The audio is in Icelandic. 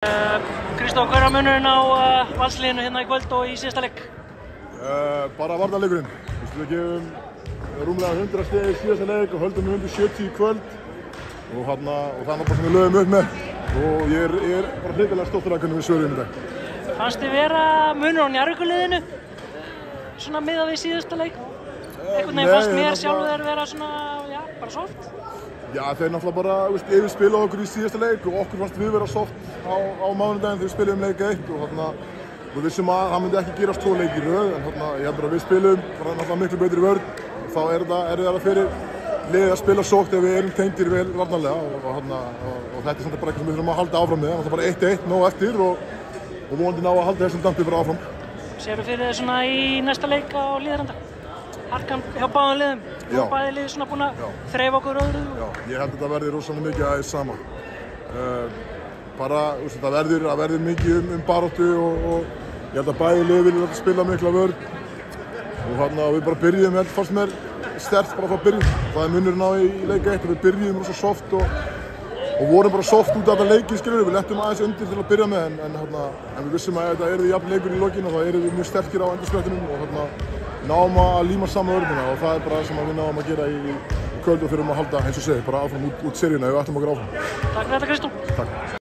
Kristó, hver er munurinn á valsliðinu hérna í kvöld og í síðasta leik? Bara varnarleikurinn. Við gefum rúmlega 100 stig í síðasta leik og höldum 170 í kvöld og það er bara sem við lögum upp með og ég er bara hrikalega stoltur að hvernig við svöruðum í dag. Fannst þið vera munur á Njarðvíkurliðinu svona miðað við síðasta leik? Einhvern veginn fannst mér sjálfur þeir vera svona, já, bara soft? Já, þeir náttúrulega bara yfirspilaðu okkur í síðasta leik og okkur fannst við vera soft á mánudaginn þegar við spilum leik 1 og við vissum að það myndi ekki gerast 2 leiki í röð en ég heldur að við spilum bara náttúrulega miklu betri vörn og þá er það fyrir liðið að spila sókt ef við erum tengdir vel varnarlega og þetta er samt bara eitthvað sem við þurfum að halda áfram með, það er bara 1-1 nóg eftir og vonandi ná að halda þessum dampi bara áfram. Sérðu fyrir þið svona í næsta leik á Hlíðarenda? Harkan hjá báðum liðum, nú bæði liðið svona búin að þreifa okkur öðru. Já, ég held að þetta verði rosalega mikið aðeins sama. Það verður mikið baráttu og ég held að bæði liðið vilja spila mikla vörn og við bara byrjum, fannst mér sterkt bara frá byrjun. Það er munurinn á í leik 1 og við byrjum rosa soft og vorum bara soft út af þetta leiki, skilur við lentum aðeins undir til að byrja með en við vissum að þetta yrði jafn leikur í lokin og það yrði mjög sterkir á endursprettinum og náum að líma saman vörnina og það er bara það sem við náum að gera í kvöld og þurfum að halda, eins og segir, bara áfram út seríuna ef við ætlum okkur áfram. Takk fyrir þetta, Kristó. Takk.